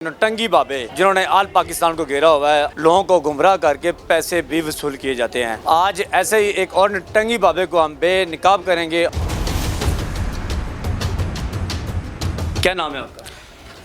नौटंकी बाबे जिन्होंने आल पाकिस्तान को घेरा हुआ है, लोगों को गुमराह करके पैसे भी वसूल किए जाते हैं। आज ऐसे ही एक और नौटंकी बाबे को हम बेनकाब करेंगे। क्या नाम है आपका?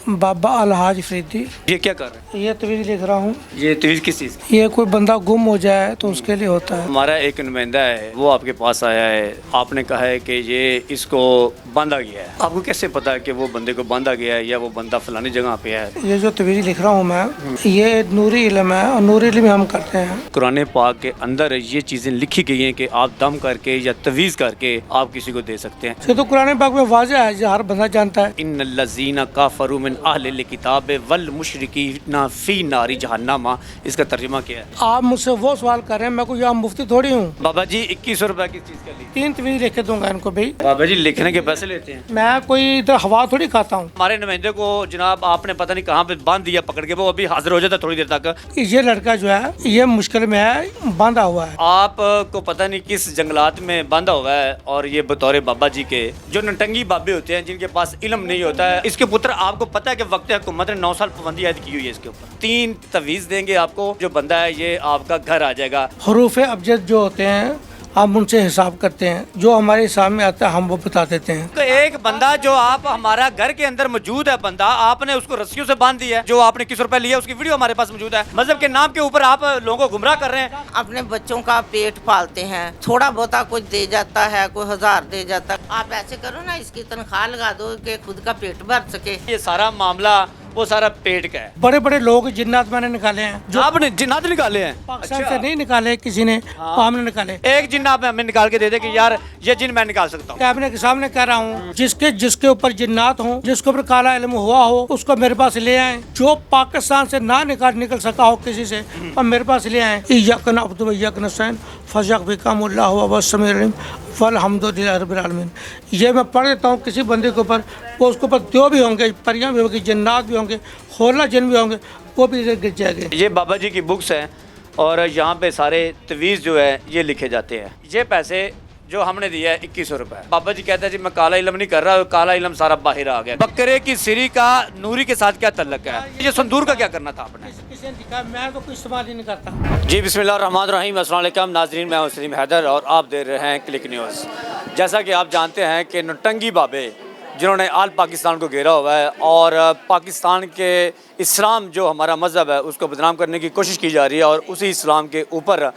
बाबा अलहाज फरीदी। ये क्या कर रहे हैं? ये तवीज़ लिख रहा हूँ। ये तवीज़ किस चीज़ की? ये कोई बंदा गुम हो जाए तो उसके लिए होता है। हमारा एक नुमाइंदा है, वो आपके पास आया है, आपने कहा है कि ये इसको बांधा गया है। आपको कैसे पता है कि वो बंदे को बांधा गया है या वो बंदा फलानी जगह पे है? ये जो तवीज़ लिख रहा हूँ मैं, ये नूरी इल्म है और नूरी इल्म हम करते हैं। कुरान पाक के अंदर ये चीज़ें लिखी गई हैं कि आप दम करके या तवीज़ करके आप किसी को दे सकते हैं। ये तो कुरान पाक में वाज़ह है, जो हर बंदा जानता है। इन्नल्लज़ीना काफ़रू मिन अहलिल किताब वल मुशरिकीना फी नारी जहन्नमा। इसका तर्जुमा क्या है? आप मुझसे वो सवाल कर रहे हैं, मैं कोई यहाँ मुफ्ती थोड़ी हूँ। बाबा जी 2100 रुपए किस चीज़ का ली? 3 तवीज़ लिख के दूंगा इनको भाई। बाबा जी लिखने के पैसे लेते हैं? मैं कोई इधर हवा थोड़ी खाता हूँ। हमारे नुमाइंदे को जनाब आपने पता नहीं कहाँ पे बांध दिया पकड़ के, वो अभी हाजिर हो जाता थोड़ी देर तक। ये लड़का जो है ये मुश्किल में है, बांधा हुआ है। आपको पता नहीं किस जंगलात में बांधा हुआ है और ये बतौर बाबा जी के जो नौटंकी बाबे होते हैं जिनके पास इल्म नहीं होता है। इसके पुत्र आपको पता है कि वक्त हुकूमत ने 9 साल पाबंदी आयद की हुई है इसके ऊपर। 3 तवीज़ देंगे आपको, जो बंदा है ये आपका घर आ जाएगा। हरूफ अबजद जो होते हैं हम उनसे हिसाब करते हैं, जो हमारे सामने आता है हम वो बता देते हैं। तो एक बंदा जो आप हमारा घर के अंदर मौजूद है बंदा, आपने उसको रस्सियों से बांध दिया है, जो आपने 21 रुपए लिया उसकी वीडियो हमारे पास मौजूद है। मजहब के नाम के ऊपर आप लोगों को गुमराह कर रहे हैं। अपने बच्चों का पेट पालते हैं, थोड़ा बहुता कुछ दे जाता है, कोई 1000 दे जाता है। आप ऐसे करो ना, इसकी तनख्वाह लगा दो कि खुद का पेट भर सके। ये सारा मामला वो सारा पेट का है। बड़े बड़े लोग जिन्नात मैंने निकाले हैं, जो आपने जिन्नात निकाले हैं? पाकिस्तान से नहीं निकाले, किसी ने हमने निकाले। एक जिन आप हमें निकाल के दे दे कि यार ये जिन मैं निकाल सकता हूँ। कैबिनेट के सामने कह रहा हूँ, जिसके ऊपर जिन्नात हो, जिसके ऊपर काला इल्म हुआ हो, उसको मेरे पास ले आए। जो पाकिस्तान से ना निकल सका हो किसी से, और मेरे पास ले आए। इय्याक नअबुदु व इय्याक नस्तईन फस्तगफिरुल्लाह व समीउल अलीम वल्हम्दुलिल्लाहि रब्बिल आलमीन। ये मैं पढ़ देता हूँ किसी बंदे के ऊपर, वो उसके ऊपर त्यो भी होंगे, परियां भी होंगी, जिन्नात भी होंगे, होला जिन भी होंगे, वो भी गिर जाएंगे। ये बाबा जी की बुक्स हैं और यहाँ पे सारे तवीज़ जो है ये लिखे जाते हैं। ये पैसे जो हमने दिया है 2100 रुपए। बाबा जी कहते हैं जी मैं काला इल्म नहीं कर रहा, काला इल्म सारा बाहर आ गया। बकरे की सिरी का नूरी के साथ क्या तल्लक है? ये संदूर का क्या करना था आपने? किसी ने दिखा, मैं तो कोई इस्तेमाल ही नहीं करता। जी बिस्मिल्लाहिर्रहमानिर्रहीम, अस्सलाम वालेकुम नाज़रीन, मैं हूं सलीम हैदर और आप देख रहे हैं क्लिक न्यूज़। जैसा कि आप जानते हैं कि नौटंकी बाबे जिन्होंने आल पाकिस्तान को घेरा हुआ है और पाकिस्तान के इस्लाम जो हमारा मज़हब है उसको बदनाम करने की कोशिश की जा रही है और उसी इस्लाम के ऊपर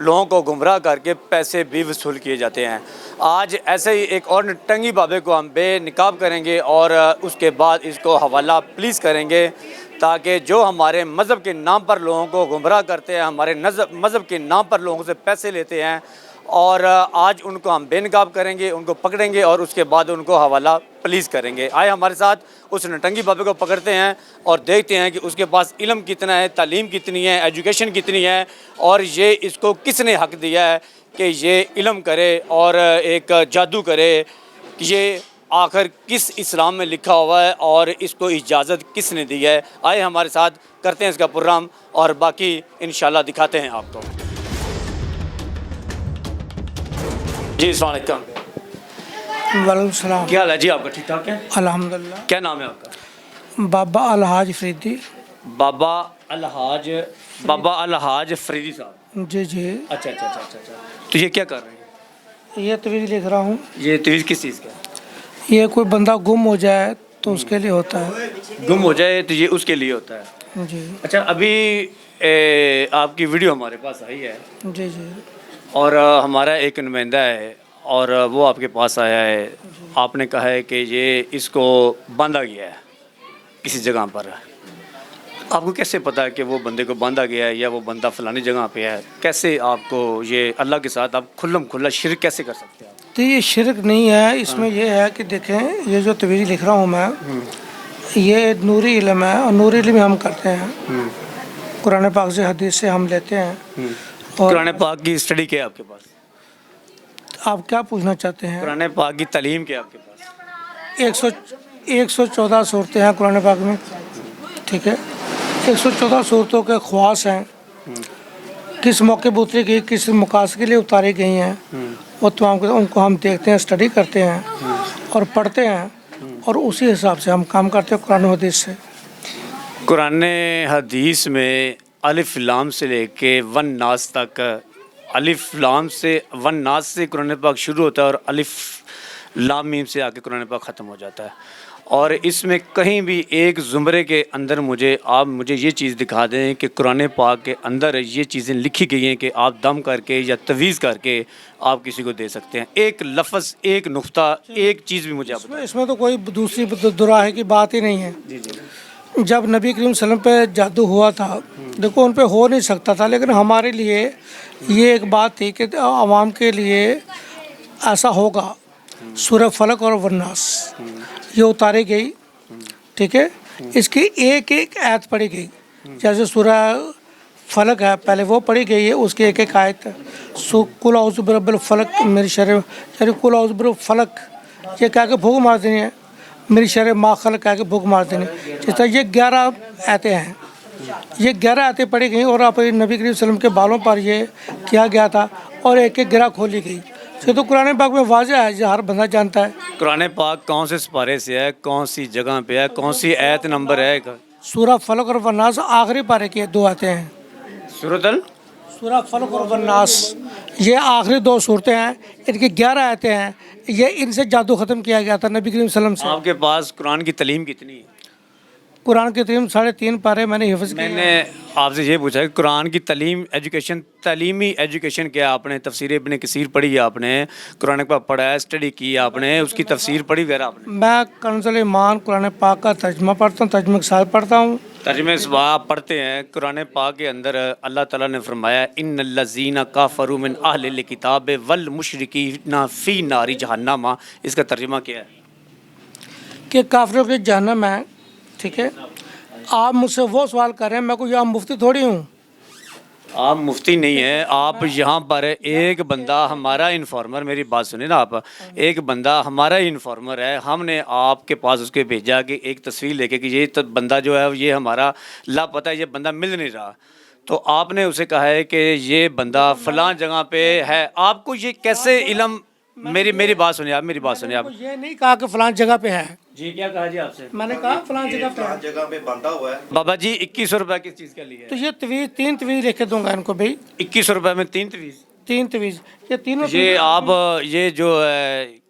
लोगों को गुमराह करके पैसे भी वसूल किए जाते हैं। आज ऐसे ही एक और नौटंकी बाबे को हम बेनकाब करेंगे और उसके बाद इसको हवाला पुलिस करेंगे, ताकि जो हमारे मज़हब के नाम पर लोगों को गुमराह करते हैं, हमारे मज़हब के नाम पर लोगों से पैसे लेते हैं, और आज उनको हम बेनकाब करेंगे, उनको पकड़ेंगे और उसके बाद उनको हवाला पुलिस करेंगे। आए हमारे साथ उस नौटंकी बाबे को पकड़ते हैं और देखते हैं कि उसके पास इल्म कितना है, तालीम कितनी है, एजुकेशन कितनी है, और ये इसको किसने हक़ दिया है कि ये इल्म करे और एक जादू करे। ये आखिर किस इस्लाम में लिखा हुआ है और इसको इजाज़त किसने दी है? आए हमारे साथ करते हैं इसका प्रोग्राम और बाकी इंशाल्लाह दिखाते हैं आपको। जी अस्सलाम वालेकुम। वालेकुम सलाम। क्या हाल है जी आपका? ठीक ठाक है अल्हम्दुलिल्लाह। क्या नाम है आपका? बाबा अलहाज फरीदी। बाबा अलहाज फरीदी साहब। जी जी। अच्छा। तो ये क्या कर रहे हैं? ये तवीज़ लिख रहा हूँ। ये तवीज़ किस चीज़ का? ये कोई बंदा गुम हो जाए तो उसके लिए होता है। गुम हो जाए तो ये उसके लिए होता है? जी अच्छा, अभी आपकी वीडियो हमारे पास आई है जी जी। और हमारा एक नुमाइंदा है और वो आपके पास आया है। आपने कहा है कि ये इसको बांधा गया है किसी जगह पर। आपको कैसे पता है कि वो बंदे को बांधा गया है या वो बंदा फलानी जगह पे है? कैसे आपको ये अल्लाह के साथ आप खुल्ला शिरक कैसे कर सकते हैं? तो ये शिरक नहीं है, इसमें ये है कि देखें, ये जो तवीज़ लिख रहा हूँ मैं, ये नूरी इल्म है और नूरी इल्म हम करते हैं। कुरान पाक से हदीस से हम लेते हैं। और कुरान पाक की स्टडी क्या है आपके पास? आप क्या पूछना चाहते हैं? कुरान पाक की तालीम क्या है आपके पास? 114 सूरतें हैं कुरान पाक में, ठीक है। 114 सूरतों के ख्वास हैं, किस मौके पर उतरी गई, किस मकासद के लिए उतारी गई हैं, वो तमाम उनको हम देखते हैं, स्टडी करते हैं और पढ़ते हैं और उसी हिसाब से हम काम करते हैं कुरान हदीस से। قرآن حدیث میں الف لام سے لے کے ون ناس تک، الف لام سے ون ناس سے قرآن پاک شروع ہوتا ہے اور الف لام میم سے آ کے قرآن پاک ختم ہو جاتا ہے، اور اس میں کہیں بھی ایک زمرے کے اندر آپ مجھے یہ چیز دکھا دیں کہ قرآن پاک کے اندر یہ چیزیں لکھی گئی ہیں کہ آپ دم کر کے یا تویز کر کے آپ کسی کو دے سکتے ہیں. ایک لفظ، ایک نقطہ، ایک چیز بھی مجھے آپ بتائیں. اس میں تو کوئی دوسری دراہے کی بات ہی نہیں ہے. جی جی. جب نبی کریم صلی اللہ علیہ وسلم پہ جادو ہوا تھا، دیکھو ان پہ ہو نہیں سکتا تھا، لیکن ہمارے لیے یہ ایک بات تھی کہ عوام کے لیے ایسا ہوگا. سورہ فلق اور والناس یہ اتاری گئی، ٹھیک ہے، اس کی ایک ایک آیت پڑھی گئی. جیسے سورہ فلق ہے پہلے وہ پڑھی گئی ہے، اس کی ایک ایک آیت قل اعوذ برب الفلق میری شر، یعنی قل اعوذ برب الفلق یہ کہہ کے بھوک مار دینی ہے، میری شر ما خلق کہہ کے بھوک مار دینی. جس طرح یہ 11 آیتیں ہیں، یہ 11 آیتیں پڑھی گئیں اور آپ نبی کریم صلی اللہ علیہ وسلم کے بالوں پر یہ کیا گیا تھا اور ایک ایک گرہ کھولی گئی. یہ تو قرآن پاک میں واضح ہے، یہ ہر بندہ جانتا ہے. قرآن پاک کون سے سپارے سے ہے، کون سی جگہ پہ ہے، کون سی آیت نمبر ہے؟ سورہ فلق اور والناس آخری پارے کی 2 آیتیں ہیں. سورہ فلق اور والناس یہ آخری 2 صورتیں ہیں، ان کی 11 آیتیں ہیں. یہ ان سے جادو ختم کیا گیا تھا نبی کریم صلی اللہ علیہ وسلم سے. آپ کے پاس قرآن کی تعلیم کتنی ہے؟ قرآن کی تعلیم 3.5 پارے میں نے حفظ کیے. میں نے آپ سے یہ پوچھا کہ قرآن کی تعلیم، ایجوکیشن، تعلیمی ایجوکیشن کیا آپ نے؟ تفسیر ابن کثیر پڑھی ہے آپ نے، قرآن پاک پڑھا ہے، اسٹڈی کی آپ نے، اس کی تفسیر پڑھی وغیرہ آپ نے؟ میں کنز ایمان قرآن پاک کا ترجمہ پڑھتا ہوں، ترجمہ کے ساتھ پڑھتا ہوں. ترجمے سے آپ پڑھتے ہیں. قرآن پاک کے اندر اللہ تعالیٰ نے فرمایا ان الذین کافروا من اہل الکتاب والمشرکین فی نار جہنم. اس کا ترجمہ کیا ہے؟ کہ کافروں کے جہنم ہے. ٹھیک ہے، آپ مجھ سے وہ سوال کر رہے ہیں، میں کوئی یہاں مفتی تھوڑی ہوں. آپ مفتی نہیں ہیں، آپ یہاں پر ایک بندہ ہمارا انفارمر، میری بات سنیں نا آپ، ایک بندہ ہمارا ہی انفارمر ہے. ہم نے آپ کے پاس اس کے بھیجا کہ ایک تصویر لے کے کہ یہ بندہ جو ہے یہ ہمارا لاپتہ ہے، یہ بندہ مل نہیں رہا. تو آپ نے اسے کہا ہے کہ یہ بندہ فلاں جگہ پہ ہے. آپ کو یہ کیسے علم؟ میری بات سنیں آپ، میری بات سنیں آپ. یہ نہیں کہا کہ فلاں جگہ پہ ہے. جی کیا کہا جی آپ سے؟ میں نے کہا فلاں جگہ پہ ہے. جگہ پہ باندھا ہوا ہے. بابا جی 2100 روپے کس چیز کا لیا تو ہے؟ یہ تویز 3 تویز لے کے دوں گا ان کو بھائی. 2100 روپے میں 3 تویز؟ 3 تویز یہ تینوں. یہ آپ یہ جو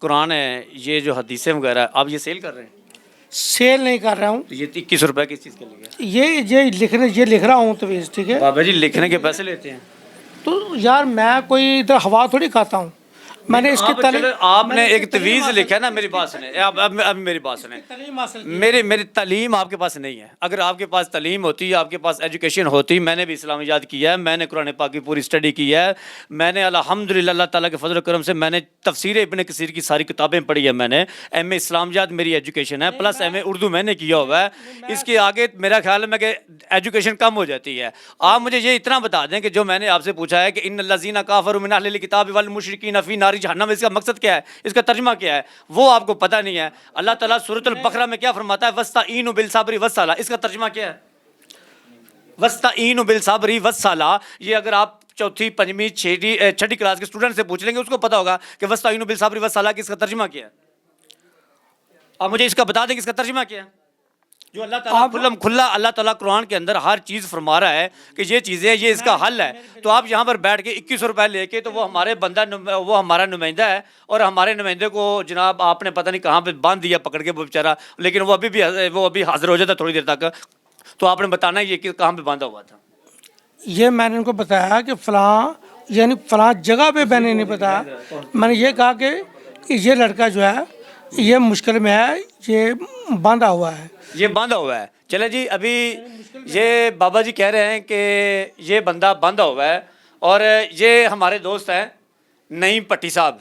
قرآن ہے، یہ جو حدیثیں وغیرہ آپ یہ سیل کر رہے ہیں؟ سیل نہیں کر رہا ہوں. تو یہ 2100 روپے کس چیز کا لیا؟ یہ لکھ رہا ہوں تویز. ٹھیک ہے بابا جی لکھنے کے پیسے لیتے ہیں؟ تو یار میں کوئی ادھر ہوا تھوڑی کھاتا ہوں. میں نے اس کی آپ نے ایک تویز لکھا ہے نا. میری بات سنیں اب میری بات سنیں. میری تعلیم آپ کے پاس نہیں ہے. اگر آپ کے پاس تعلیم ہوتی، آپ کے پاس ایجوکیشن ہوتی، میں نے بھی اسلامیات کیا ہے، میں نے قرآن پاک کی پوری اسٹڈی کی ہے، میں نے الحمدللہ اللہ تعالیٰ کے فضل و کرم سے میں نے تفسیر ابن کثیر کی ساری کتابیں پڑھی ہیں. میں نے ایم اے اسلامیات میری ایجوکیشن ہے، پلس ایم اے اردو میں نے کیا ہوا ہے. اس کے آگے میرا خیال ہے کہ ایجوکیشن کم ہو جاتی ہے. آپ مجھے یہ اتنا بتا دیں کہ جو میں نے آپ سے پوچھا ہے کہ ان الذین کافروا من اہل الکتاب والمشرکین فی نار جہنم، اس کا مقصد کیا ہے، اس کا ترجمہ کیا ہے، وہ آپ کو پتہ نہیں ہے. اللہ تعالیٰ سورۃ البقرہ میں کیا فرماتا ہے؟ وَاسْتَعِینُوا بِالصَّبْرِ وَالصَّلَاةِ. اس کا ترجمہ کیا ہے؟ وَاسْتَعِینُوا بِالصَّبْرِ وَالصَّلَاةِ. یہ اگر آپ 4th 5th 6th کلاس کے اسٹوڈنٹ سے پوچھ لیں گے، اس کو پتا ہوگا کہ وَاسْتَعِینُوا بِالصَّبْرِ وَالصَّلَاةِ کی اس کا ترجمہ کیا ہے. آپ مجھے اس کا بتا دیں کہ اس کا ترجمہ کیا ہے. جو اللہ تعالیٰ کھلا اللہ تعالیٰ قرآن کے اندر ہر چیز فرما رہا ہے کہ یہ چیزیں، یہ اس کا حل ہے. تو آپ یہاں پر بیٹھ کے 2100 روپے لے کے، تو وہ ہمارے بندہ، وہ ہمارا نمائندہ ہے، اور ہمارے نمائندے کو جناب آپ نے پتہ نہیں کہاں پہ باندھ دیا پکڑ کے وہ بیچارہ، لیکن وہ ابھی حاضر ہو جاتا تھوڑی دیر تک. تو آپ نے بتانا یہ کہ کہاں پہ باندھا ہوا تھا. یہ میں نے ان کو بتایا کہ فلاں، یعنی فلاں جگہ پہ میں نے نہیں بتایا. میں نے یہ کہا کہ یہ لڑکا جو ہے یہ مشکل میں ہے، یہ باندھا ہوا ہے. یہ باندھا ہوا ہے. چلے جی، ابھی یہ بابا جی کہہ رہے ہیں کہ یہ بندہ باندھا ہوا ہے، اور یہ ہمارے دوست ہیں نعیم پٹی صاحب.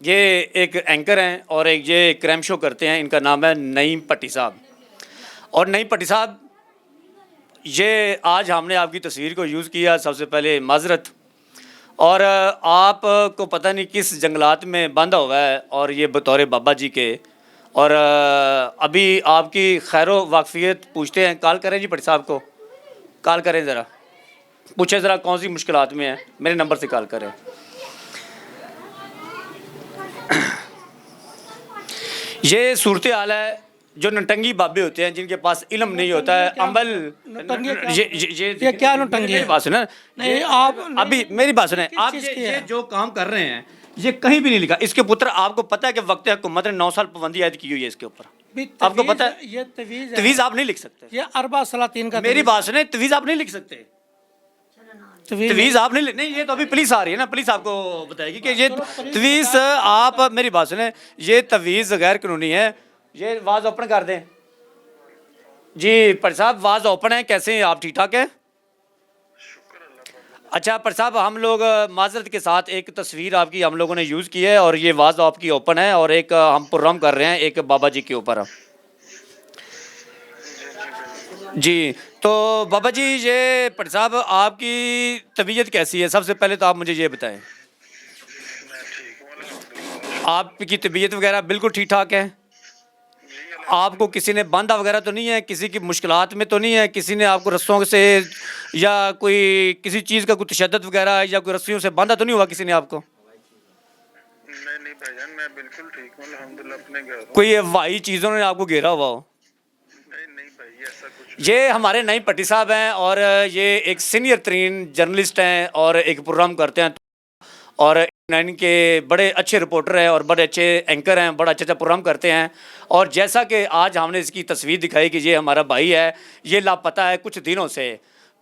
یہ ایک اینکر ہیں اور یہ کرائم شو کرتے ہیں. ان کا نام ہے نعیم پٹی صاحب. اور نعیم پٹی صاحب، یہ آج ہم نے آپ کی تصویر کو یوز کیا، سب سے پہلے معذرت. اور آپ کو پتہ نہیں کس جنگلات میں باندھا ہوا ہے، اور یہ بطور بابا جی کے. اور ابھی آپ کی خیر و واقفیت پوچھتے ہیں. کال کریں جی پٹی صاحب کو، کال کریں ذرا، پوچھیں ذرا کون سی مشکلات میں ہیں، میرے نمبر سے کال کریں. یہ صورتحال ہے जो नटंगी बाबे होते हैं जिनके पास इल्म नहीं होता है अमल नटंगी क्या? ये क्या नटंगी मेरी है? बात सुना नहीं, आप अभी मेरी बात सुने किस आप चीज़ ये की है? जो काम कर रहे हैं ये कहीं भी नहीं लिखा इसके पुत्र आपको पता है कि वक्त हुकूमत ने 9 साल पाबंदी आयद की हुई है इसके ऊपर भी आपको तवीज़- पता है ये तवीज़ है। तवीज़ आप नहीं लिख सकते ये अरबा सलातीन का मेरी बात सुने तवीज़ आप नहीं लिख सकते तवीज़ आप नहीं ये तो अभी पुलिस आ रही है ना पुलिस आपको बताएगी कि ये तवीज़ आप मेरी बात सुने ये तवीज़ गैर कानूनी है ये वाज ओपन कर दें जी पर साहब वाज ओपन है कैसे हैं आप ठीक ठाक हैं अच्छा पर साहब हम लोग माजरत के साथ एक तस्वीर आपकी हम लोगों ने यूज़ की है और ये वाज आपकी ओपन है और एक हम प्रोग्राम कर रहे हैं एक बाबा जी के ऊपर जी तो बाबा जी ये पर साहब आपकी तबीयत कैसी है सबसे पहले तो आप मुझे ये बताएं आपकी तबीयत वगैरह बिल्कुल ठीक ठाक है आपको किसी ने बांधा वगैरह तो नहीं है किसी की मुश्किलात में तो नहीं है किसी ने आपको रस्सों से या कोई किसी चीज़ का कोई तशद्दुद वगैरह या कोई रस्सियों से बांधा तो नहीं हुआ किसी ने आपको नहीं भाईजान मैं बिल्कुल ठीक हूँ अल्हम्दुलिल्लाह अपने घर हूँ। कोई हवाई चीज़ों ने आपको घेरा हुआ हो नहीं भाई ऐसा कुछ ये हमारे नई पट्टी साहब हैं और ये एक सीनियर तरीन जर्नलिस्ट हैं और एक प्रोग्राम करते हैं और नाइन के बड़े अच्छे रिपोर्टर हैं और बड़े अच्छे एंकर हैं बड़ा अच्छा प्रोग्राम करते हैं और जैसा कि आज हमने इसकी तस्वीर दिखाई कि ये हमारा भाई है ये लापता है कुछ दिनों से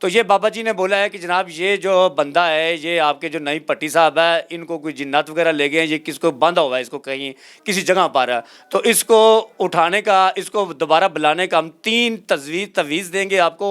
तो ये बाबा जी ने बोला है कि जनाब ये जो बंदा है ये आपके जो नई पट्टी साहब है इनको कोई जिन्नात वगैरह ले गए हैं ये किसको बांधा हुआ है इसको कहीं किसी जगह पर है तो इसको उठाने का इसको दोबारा बुलाने का हम 3 तवीज़ देंगे आपको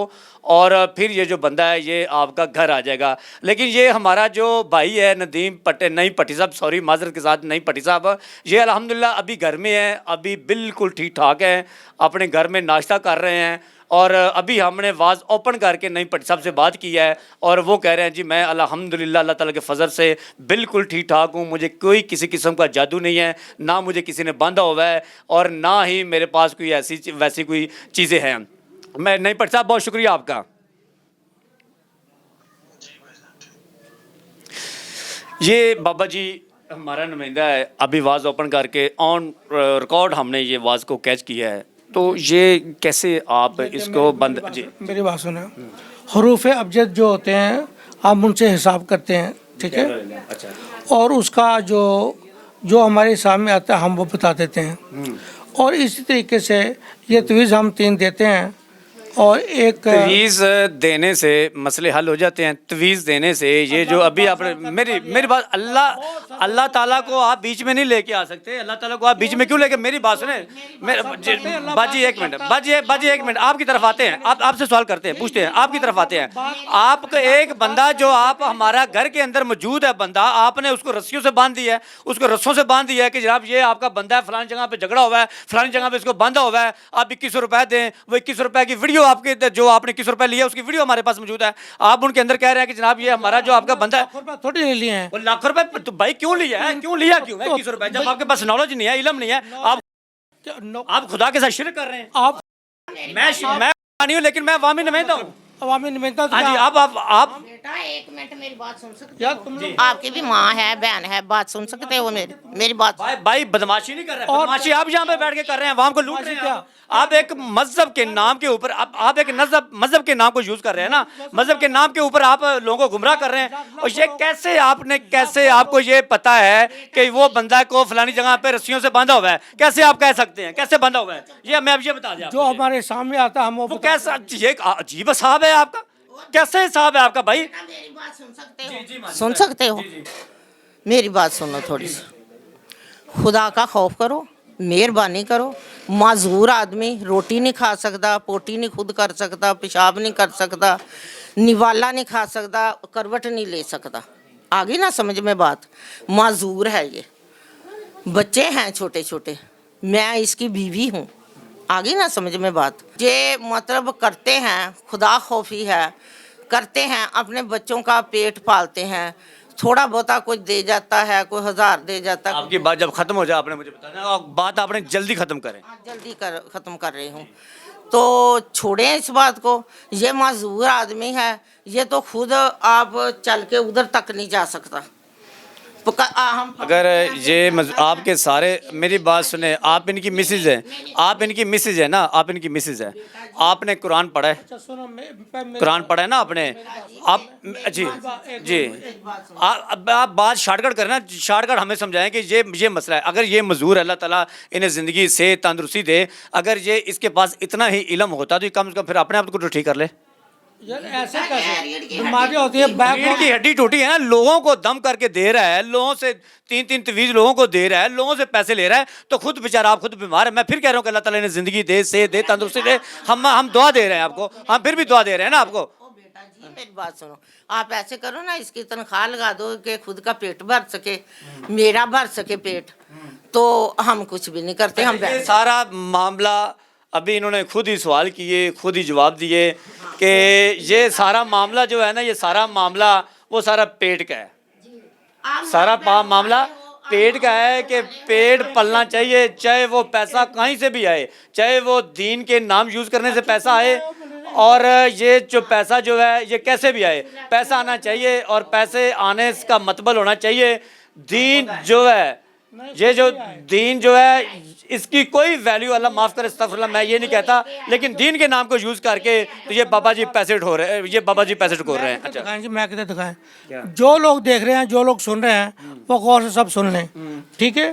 और फिर ये जो बंदा है ये आपका घर आ जाएगा लेकिन ये हमारा जो भाई है नई पट्टी साहब सॉरी माजरत के साथ नई पट्टी साहब ये अल्हम्दुलिल्लाह अभी घर में है अभी बिल्कुल ठीक ठाक है अपने घर में नाश्ता कर रहे हैं और अभी हमने वाज ओपन करके नई पट्टी साहब से बात की है और वो कह रहे हैं जी मैं अल्हम्दुलिल्लाह अल्लाह ताला के फजल से बिल्कुल ठीक ठाक हूँ मुझे कोई किसी किस्म का जादू नहीं है ना मुझे किसी ने बांधा हुआ है और ना ही मेरे पास कोई वैसी कोई चीज़ें हैं मैं नई पट्टी साहब बहुत शुक्रिया आपका ये बाबा जी हमारा नुमाइंदा है अभी वाज ओपन करके ऑन रिकॉर्ड हमने ये वाज को कैच किया है तो ये कैसे आप इसको बंद जी मेरी बात सुने हरूफ अबजद जो होते हैं आप उनसे हिसाब करते हैं ठीक है अच्छा और उसका जो हमारे सामने आता है हम वो बता देते हैं और इसी तरीके से ये तवीज़ हम 3 देते हैं और एक तवीज़ देने से मसले हल हो जाते हैं तवीज़ देने से ये जो अभी आपने मेरी बात अल्लाह ताला को आप बीच में नहीं लेके आ सकते अल्लाह ताला को आप बीच में क्यों लेके मेरी बात सुने बाजी एक मिनट आपकी तरफ आते हैं आप आपसे सवाल करते हैं पूछते हैं आपकी तरफ आते हैं आपका एक बंदा जो आप हमारा घर के अंदर मौजूद है बंदा आपने उसको रस्सियों से बांध दिया है उसको रस्सों से बांध दिया है कि जनाब ये आपका बंदा है फलानी जगह पे झगड़ा हुआ है फलानी जगह पे इसको बांधा हुआ है आप 2100 रुपए दें वो 2100 रुपए की वीडियो आपके जो आपने 2100 रुपए लिया उसकी वीडियो हमारे पास मौजूद है आप उनके अंदर कह रहे हैं कि जनाब ये हमारा जो आपका बंदा है थोड़ी ले लिए हैं वो लाख रुपए तो भाई क्यों लिया है क्यों है 2100 रुपए जब आपके पास नॉलेज नहीं है इल्म नहीं है आप खुदा के साथ शिरक कर रहे हैं आप मैं नहीं हूँ लेकिन मैं अवामी नुमाइंदा हूँ अवामी नुमाइंदा हाँ जी आप बेटा एक मिनट मेरी बात सुन सकते यार हो तुम आपकी भी माँ है बहन है बात सुन सकते हो मेरी बात भाई बदमाशी नहीं कर रहे हैं बदमाशी आप यहाँ पे बैठ के कर रहे हैं वहां को लूट रहे हैं क्या? आप एक मजहब के नाम के ऊपर आप एक मजहब के नाम को यूज कर रहे हैं ना मजहब के नाम के ऊपर आप लोगों को गुमराह कर रहे हैं और ये कैसे आपको ये पता है कि वो बंदा को फलानी जगह पे रस्सियों से बांधा हुआ है कैसे आप कह सकते हैं कैसे बांधा हुआ है ये मैं अब ये बता दें जो हमारे सामने आता है हम वो कैसा ये अजीब हिसाब है आपका कैसे हिसाब है आपका भाई मेरी बात सुन सकते हो मेरी बात सुनो थोड़ी सी खुदा का खौफ करो मेहरबानी करो माजूर आदमी रोटी नहीं खा सकता पोटी नहीं खुद कर सकता पेशाब नहीं कर सकता निवाला नहीं खा सकता करवट नहीं ले सकता आगे ना समझ में बात माजूर है ये बच्चे हैं छोटे छोटे मैं इसकी बीवी हूँ आगे ना समझ में बात ये मतलब करते हैं खुदा खौफी है करते हैं अपने बच्चों का पेट पालते हैं थोड़ा बहुता कुछ दे जाता है कोई 1000 दे जाता है आपकी बात जब खत्म हो जाए आपने मुझे बताना और बात आपने जल्दी खत्म करें जल्दी ख़त्म कर रही हूँ तो छोड़ें इस बात को ये माजूर आदमी है ये तो खुद आप चल के उधर तक नहीं जा सकता हम اگر یہ آپ کے سارے میری بات سنیں, آپ ان کی مسز ہیں, آپ ان کی مسز ہے نا, آپ ان کی مسز ہے, آپ نے قرآن پڑھا ہے, قرآن پڑھا ہے نا آپ نے, آپ جی جی آپ بات شارٹ کٹ کریں نا, شارٹ کٹ ہمیں سمجھائیں کہ یہ مسئلہ ہے. اگر یہ مزدور اللہ تعالیٰ انہیں زندگی سے تندرستی دے, اگر یہ اس کے پاس اتنا ہی علم ہوتا تو یہ کم از کم پھر اپنے آپ کو تو ٹھیک کر لے. یار ایسے کیسے بیماری ہوتی ہے ریڑھ کی ہڈی ٹوٹی ہے نا, لوگوں کو دم کر کے دے رہا ہے, لوگوں سے 3 تویز لوگوں کو دے رہا ہے, لوگوں سے پیسے لے رہا ہے, تو خود بیچارہ آپ خود بیمار ہے. میں پھر کہہ رہا ہوں کہ اللہ تعالیٰ نے زندگی دے, صحت دے, تندرستی دے, ہم دعا دے رہے ہیں آپ کو, ہم پھر بھی دعا دے رہے ہیں نا آپ کو. بیٹا جی میری بات سنو, آپ ایسے کرو نا, اس کی تنخواہ لگا دو کہ خود کا پیٹ بھر سکے, میرا بھر سکے پیٹ, تو ہم کچھ بھی نہیں کرتے. ہم یہ سارا معاملہ ابھی انہوں نے خود ہی سوال کیے, خود ہی جواب دیے کہ یہ سارا معاملہ جو ہے نا, یہ سارا معاملہ وہ سارا پیٹ کا ہے, سارا معاملہ پیٹ کا ہے کہ پیٹ پلنا چاہیے, چاہے وہ پیسہ کہیں سے بھی آئے, چاہے وہ دین کے نام یوز کرنے سے پیسہ آئے, اور یہ جو پیسہ جو ہے یہ کیسے بھی آئے, پیسہ آنا چاہیے, اور پیسے آنے کا مطلب ہونا چاہیے دین جو ہے, یہ جو دین جو ہے اس کی کوئی ویلیو, اللہ معاف کرے استغفر اللہ, میں یہ نہیں کہتا, لیکن دین کے نام کو یوز کر کے تو یہ بابا جی پیسے ٹھو رہے ہیں, یہ بابا جی پیسے ٹکور رہے ہیں. اچھا دکھائیں جی, میں کہتے دکھائیں, جو لوگ دیکھ رہے ہیں, جو لوگ سن رہے ہیں, وہ غور سے سب سن لیں, ٹھیک ہے.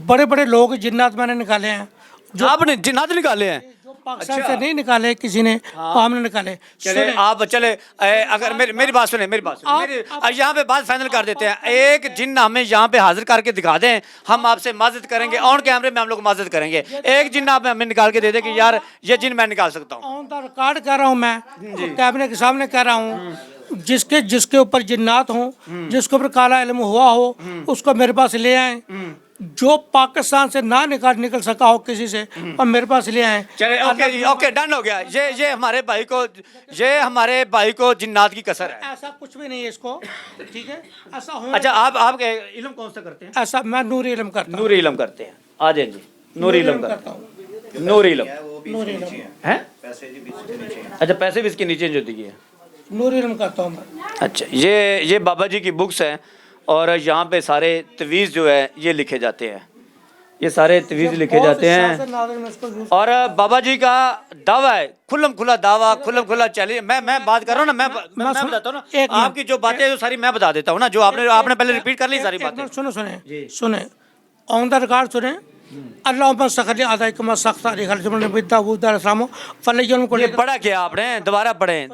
بڑے بڑے لوگ جنات میں نے نکالے ہیں, جو آپ نے جنات نکالے ہیں, پاکستان سے نہیں نکالے کسی نے, وہ ہم نے نکالے. چلے آپ چلے, اگر میری بات سنیں, میری بات سنیں, یہاں پہ بات فائنل کر دیتے ہیں. ایک جن ہمیں یہاں پہ حاضر کر کے دکھا دیں, ہم آپ سے معذرت کریں گے, آن کیمرے میں ہم لوگ معذرت کریں گے. ایک جن آپ ہمیں نکال کے دے دیں کہ یار یہ جن میں نکال سکتا ہوں. آن دا ریکارڈ کہہ رہا ہوں, میں کیمرے کے سامنے کہہ رہا ہوں, جس کے اوپر جنات ہوں, جس کے اوپر کالا علم ہوا ہو, اس کو میرے پاس لے آئیں. جو پاکستان سے نہ نکل سکا ہو کسی سے, اور میرے پاس لے آئیں. چلے اوکے ڈن ہو گیا. یہ ہمارے بھائی کو جنات کی کسر ہے. ایسا کچھ بھی نہیں ہے اس کو, ٹھیک ہے. ایسا ہو, اچھا آپ کے علم کون سا کرتے ہیں؟ ایسا میں نوری علم کرتا ہوں. نوری علم کرتے ہیں, آ جائیں جی, نوری علم کرتا ہوں. نوری علم ہے, اچھا پیسے بھی اس کے نیچے جو دیے ہیں, نوری علم کرتا ہوں میں. اچھا یہ بابا جی کی بکس ہیں, اور یہاں پہ سارے تویز جو ہے یہ لکھے جاتے ہیں, یہ سارے تویز لکھے جاتے ہیں. اور بابا جی کا دعویٰ ہے, کھلم کھلا دعویٰ, کھلم کھلا چیلنج. میں بات کر رہا ہوں نا, میں بتاتا ہوں نا, آپ کی جو باتیں جو ساری میں بتا دیتا ہوں نا, جو آپ نے پہلے ریپیٹ کر لی ساری باتیں. سنیں آن دا ریکارڈ سنیں. اللہم سخلی علیکم سخت علی خلجم نبی داؤد علیہ السلام فلیجن کو یہ پڑھا کیا آپ نے, دوبارہ پڑھیں.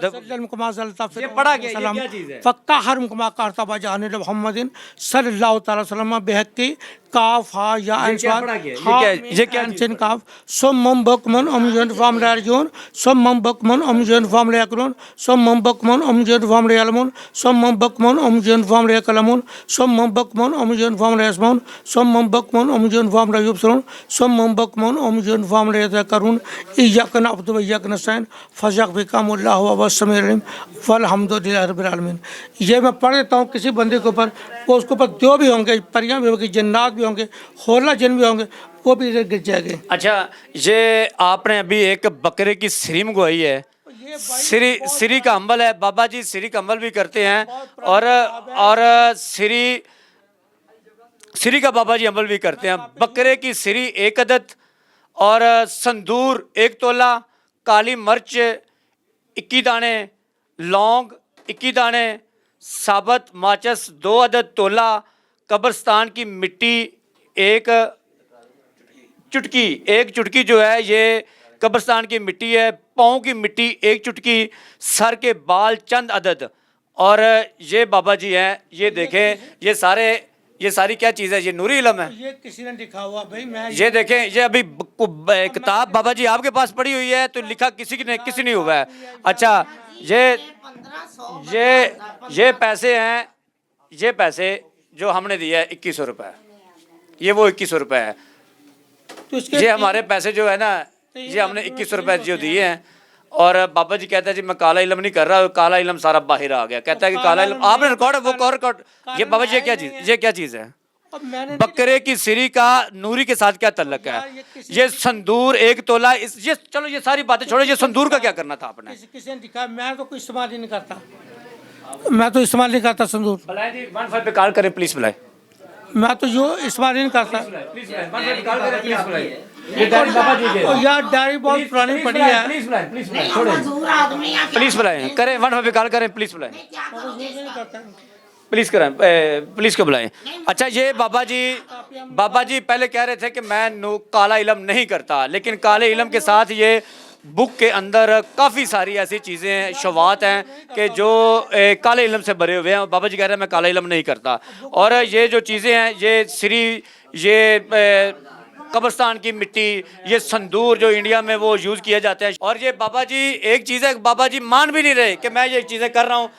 یہ پڑھا کیا چیز ہے؟ فقہ حرم کما کرتا با جانب محمد صلی اللہ تعالی وسلم بحقی کاف ہا یا انسوار یہ کیا انسن کاف سمم بکمن امجن فام رارجون سمم بکمن امجن فام لیکرون سمم بکمن امجن فام لیعلمون سمم بکمن امجن فام لیکلمون سمم بکمن امجن فام لیسمون سمم بکمن امجن فام لیبصرون سمم بکمن امجن فام لیذکرون ایاک نعبد و ایاک نستعین فاستغفرکم اللہ و السمیع العلیم والحمدللہ رب العالمین. یہ میں پڑھ دیتا ہوں کسی بندے کے اوپر, وہ اس کے اوپر جو بھی ہوں گے, پریاں بھی ہوں گی, جنات بھی ہوں گے, خولہ جن بھی ہوں گے, وہ بھی ادھر گر جائے گے. اچھا یہ آپ نے ابھی ایک بکرے کی سری منگوائی ہے, سری کا عمل ہے. بابا جی سری کا عمل بھی کرتے ہیں, اور سری کا بابا جی عمل بھی کرتے ہیں. بکرے کی سری 1 عدد, اور سندور 1 تولہ, کالی مرچ 21 دانے, لونگ 21 دانے, ثابت ماچس 2 عدد تولہ, قبرستان کی مٹی 1 چٹکی جو ہے یہ قبرستان کی مٹی ہے. پاؤں کی مٹی 1 چٹکی, سر کے بال چند عدد. اور یہ بابا جی ہیں, یہ دیکھیں یہ ساری کیا چیز ہے, یہ نوری علم ہے. یہ کسی نے لکھا ہوا بھائی, میں یہ دیکھیں, یہ ابھی کتاب بابا جی آپ کے پاس پڑی ہوئی ہے, تو لکھا کسی نہیں ہوا ہے. اچھا یہ پیسے ہیں, یہ پیسے جو ہم نے دیا ہے 2100 روپے, یہ وہ 2100 روپے ہے. یہ ہمارے پیسے جو ہے نا, یہ ہم نے 2100 روپے جو دیے ہیں. اور بابا جی کہتا ہے جی میں کالا علم نہیں کر رہا, کالا علم سارا باہر آ گیا. کہتا ہے کہ کالا علم آپ نے ریکارڈ ہے, وہ ریکارڈ. یہ بابا جی یہ کیا چیز ہے؟ بکرے کی سری کا نوری کے ساتھ کیا تعلق ہے؟ یہ سندور 1 تولہ, چلو یہ ساری باتیں چھوڑو, یہ سندور کا کیا کرنا تھا آپ نے؟ کسی نے دکھا, میں تو کوئی استعمال ہی نہیں کرتا, میں تو استعمال نہیں کرتا سندور. بلائیں جی 15 پہ کال کریں پلیز, بلائیں. मैं तो जो इस बार नहीं करता। प्लीज बुलाएं, 1 मिनट कॉल करें, प्लीज बुलाएं। ये डायरी बाबा जी के और यार डायरी बहुत पुरानी पड़ी है। प्लीज बुलाएं छोड़ें, प्लीज बुलाएं, करें 1 पे कॉल करें, प्लीज बुलाएं, प्लीज करें, प्लीज को बुलाएं। अच्छा, ये बाबा जी पहले कह रहे थे कि मैं काला इल्म नहीं करता, लेकिन काले इल्म के साथ ये बुक के अंदर काफ़ी सारी ऐसी चीज़ें हैं, शवात हैं कि जो काले इल्म से भरे हुए हैं। बाबा जी कह रहे हैं मैं काला इल्म नहीं करता। और ये जो चीज़ें हैं, ये श्री, ये कब्रिस्तान की मिट्टी, ये संदूर जो इंडिया में वो यूज़ किए जाते हैं। और ये बाबा जी, एक चीज़ है, बाबा जी मान भी नहीं रहे कि मैं ये चीज़ें कर रहा हूँ।